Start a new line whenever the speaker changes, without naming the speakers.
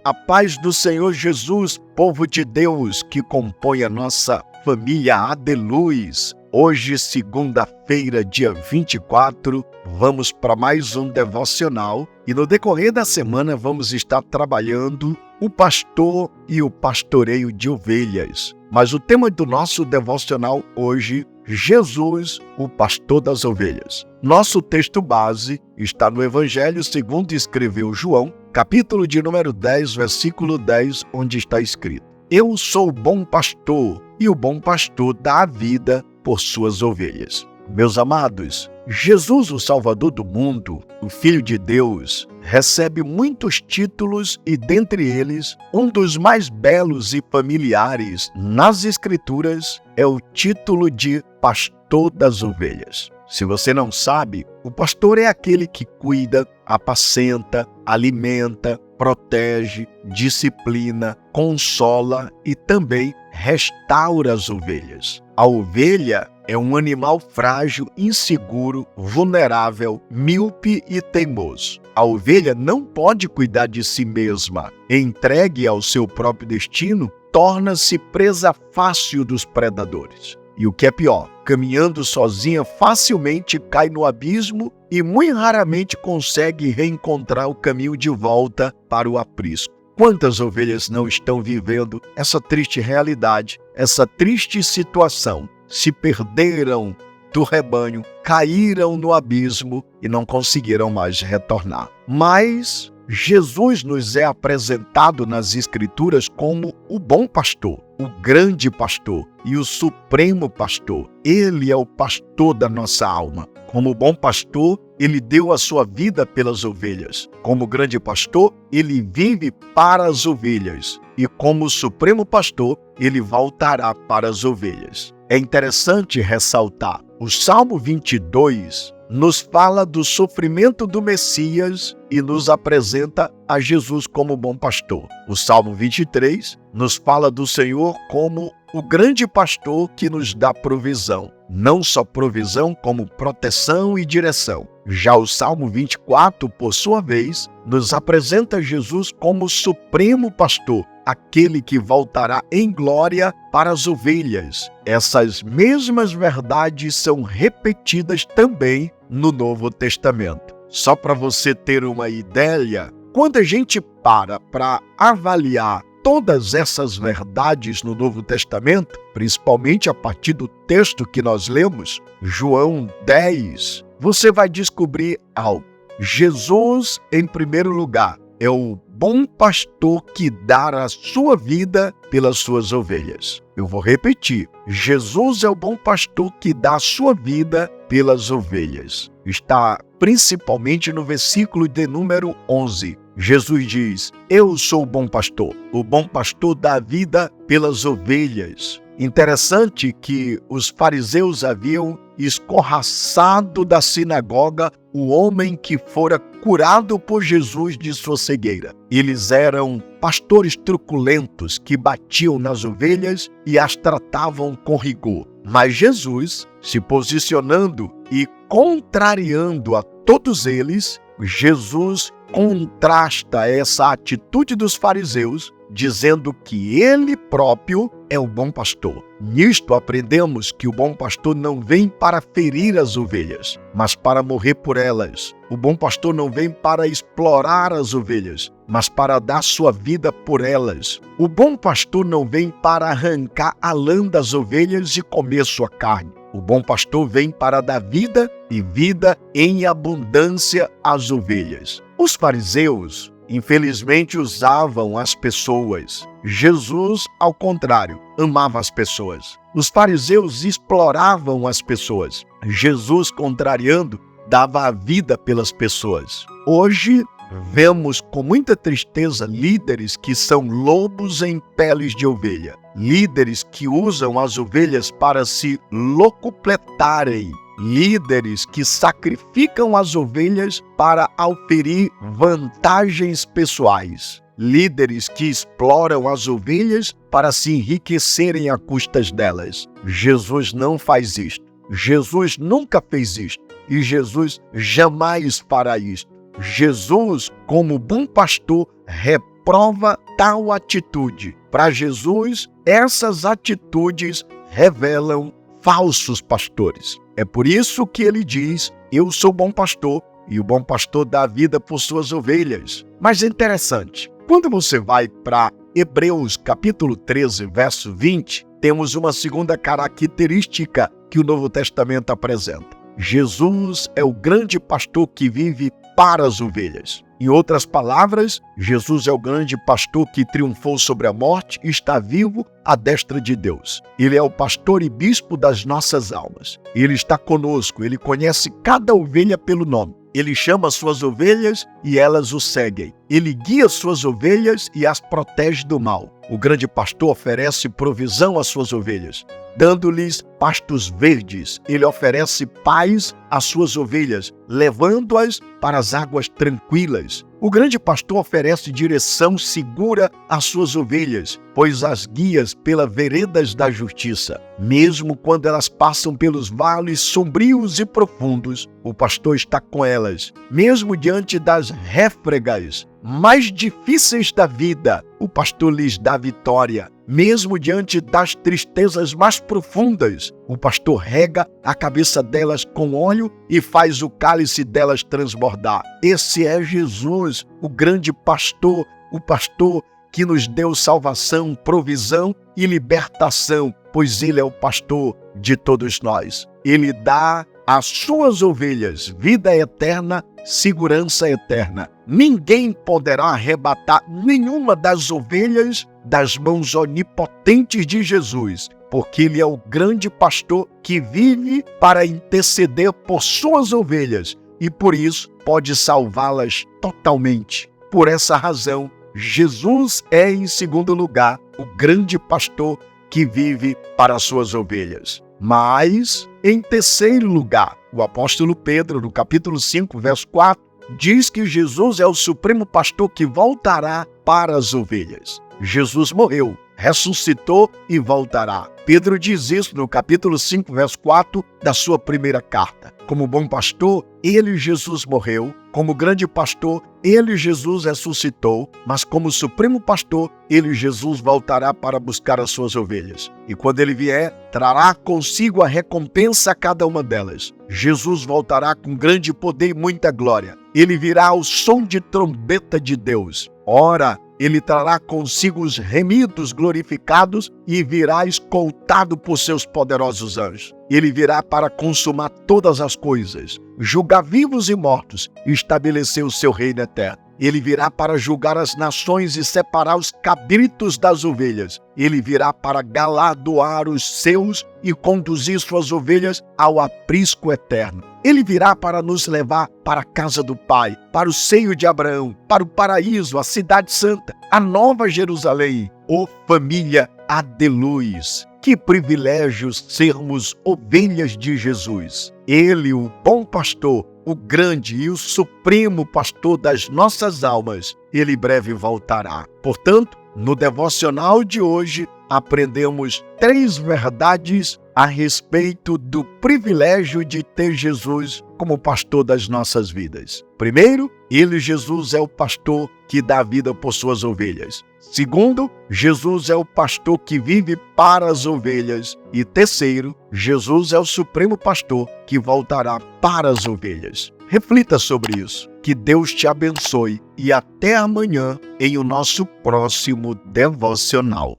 A paz do Senhor Jesus, povo de Deus que compõe a nossa família Adeluz. Hoje, segunda-feira, dia 24, vamos para mais um devocional e no decorrer da semana vamos estar trabalhando o pastor e o pastoreio de ovelhas. Mas o tema do nosso devocional hoje, Jesus, o pastor das ovelhas. Nosso texto base está no Evangelho segundo escreveu João, capítulo de número 10, versículo 10, onde está escrito: Eu sou o bom pastor, e o bom pastor dá a vida por suas ovelhas. Meus amados, Jesus, o Salvador do mundo, o Filho de Deus, recebe muitos títulos e, dentre eles, um dos mais belos e familiares nas Escrituras é o título de pastor das ovelhas. Se você não sabe, o pastor é aquele que cuida, apacenta, alimenta, protege, disciplina, consola e também restaura as ovelhas. A ovelha é um animal frágil, inseguro, vulnerável, míope e teimoso. A ovelha não pode cuidar de si mesma. Entregue ao seu próprio destino, torna-se presa fácil dos predadores. E o que é pior, caminhando sozinha, facilmente cai no abismo e muito raramente consegue reencontrar o caminho de volta para o aprisco. Quantas ovelhas não estão vivendo essa triste realidade, essa triste situação? Se perderam do rebanho, caíram no abismo e não conseguiram mais retornar. Mas Jesus nos é apresentado nas Escrituras como o bom pastor, o grande pastor e o supremo pastor. Ele é o pastor da nossa alma. Como bom pastor, ele deu a sua vida pelas ovelhas. Como grande pastor, ele vive para as ovelhas. E como supremo pastor, ele voltará para as ovelhas. É interessante ressaltar, o Salmo 22 nos fala do sofrimento do Messias e nos apresenta a Jesus como bom pastor. O Salmo 23 nos fala do Senhor como o grande pastor que nos dá provisão. Não só provisão, como proteção e direção. Já o Salmo 24, por sua vez, nos apresenta Jesus como supremo pastor, aquele que voltará em glória para as ovelhas. Essas mesmas verdades são repetidas também no Novo Testamento. Só para você ter uma ideia, quando a gente para avaliar todas essas verdades no Novo Testamento, principalmente a partir do texto que nós lemos, João 10, você vai descobrir algo. Jesus, em primeiro lugar, é o bom pastor que dá a sua vida pelas suas ovelhas. Eu vou repetir. Jesus é o bom pastor que dá a sua vida pelas ovelhas. Está principalmente no versículo de número 11. Jesus diz: Eu sou o bom pastor. O bom pastor dá a vida pelas ovelhas. Interessante que os fariseus haviam escorraçado da sinagoga o homem que fora curado por Jesus de sua cegueira. Eles eram pastores truculentos que batiam nas ovelhas e as tratavam com rigor. Mas Jesus, se posicionando e contrariando a todos eles, Jesus contrasta essa atitude dos fariseus, dizendo que ele próprio é o bom pastor. Nisto aprendemos que o bom pastor não vem para ferir as ovelhas, mas para morrer por elas. O bom pastor não vem para explorar as ovelhas, mas para dar sua vida por elas. O bom pastor não vem para arrancar a lã das ovelhas e comer sua carne. O bom pastor vem para dar vida e vida em abundância às ovelhas. Os fariseus, infelizmente, usavam as pessoas. Jesus, ao contrário, amava as pessoas. Os fariseus exploravam as pessoas. Jesus, contrariando, dava a vida pelas pessoas. Hoje, vemos com muita tristeza líderes que são lobos em peles de ovelha. Líderes que usam as ovelhas para se locupletarem. Líderes que sacrificam as ovelhas para auferir vantagens pessoais. Líderes que exploram as ovelhas para se enriquecerem à custas delas. Jesus não faz isto. Jesus nunca fez isto. E Jesus jamais fará isto. Jesus, como bom pastor, prova tal atitude. Para Jesus, essas atitudes revelam falsos pastores. É por isso que ele diz: eu sou bom pastor, e o bom pastor dá a vida por suas ovelhas. Mas é interessante, quando você vai para Hebreus capítulo 13, verso 20, temos uma segunda característica que o Novo Testamento apresenta. Jesus é o grande pastor que vive para as ovelhas. Em outras palavras, Jesus é o grande pastor que triunfou sobre a morte e está vivo à destra de Deus. Ele é o pastor e bispo das nossas almas. Ele está conosco, ele conhece cada ovelha pelo nome. Ele chama suas ovelhas e elas o seguem. Ele guia suas ovelhas e as protege do mal. O grande pastor oferece provisão às suas ovelhas, dando-lhes pastos verdes. Ele oferece paz às suas ovelhas, levando-as para as águas tranquilas. O grande pastor oferece direção segura às suas ovelhas, pois as guia pelas veredas da justiça. Mesmo quando elas passam pelos vales sombrios e profundos, o pastor está com elas. Mesmo diante das réfregas mais difíceis da vida, o pastor lhes dá vitória. Mesmo diante das tristezas mais profundas, o pastor rega a cabeça delas com óleo e faz o cálice delas transbordar. Esse é Jesus, o grande pastor, o pastor que nos deu salvação, provisão e libertação, pois ele é o pastor de todos nós. Ele dá às suas ovelhas vida eterna, segurança eterna. Ninguém poderá arrebatar nenhuma das ovelhas das mãos onipotentes de Jesus, porque ele é o grande pastor que vive para interceder por suas ovelhas e por isso pode salvá-las totalmente. Por essa razão, Jesus é, em segundo lugar, o grande pastor que vive para as suas ovelhas. Mas, em terceiro lugar, o apóstolo Pedro, no capítulo 5, verso 4, diz que Jesus é o supremo pastor que voltará para as ovelhas. Jesus morreu, ressuscitou e voltará. Pedro diz isso no capítulo 5, verso 4 da sua primeira carta. Como bom pastor, ele, Jesus, morreu. Como grande pastor, ele, Jesus, ressuscitou. Mas como supremo pastor, ele, Jesus, voltará para buscar as suas ovelhas. E quando ele vier, trará consigo a recompensa a cada uma delas. Jesus voltará com grande poder e muita glória. Ele virá ao som de trombeta de Deus. Ora, ele trará consigo os remidos glorificados e virá escoltado por seus poderosos anjos. Ele virá para consumar todas as coisas, julgar vivos e mortos e estabelecer o seu reino eterno. Ele virá para julgar as nações e separar os cabritos das ovelhas. Ele virá para galardoar os seus e conduzir suas ovelhas ao aprisco eterno. Ele virá para nos levar para a casa do Pai, para o seio de Abraão, para o paraíso, a cidade santa, a nova Jerusalém, ô família Adeluz. Que privilégio sermos ovelhas de Jesus. Ele, o bom pastor, o grande e o supremo pastor das nossas almas, ele breve voltará. Portanto, no devocional de hoje, aprendemos 3 verdades a respeito do privilégio de ter Jesus como pastor das nossas vidas. Primeiro, ele, Jesus, é o pastor que dá vida por suas ovelhas. Segundo, Jesus é o pastor que vive para as ovelhas. E terceiro, Jesus é o supremo pastor que voltará para as ovelhas. Reflita sobre isso. Que Deus te abençoe e até amanhã em o nosso próximo devocional.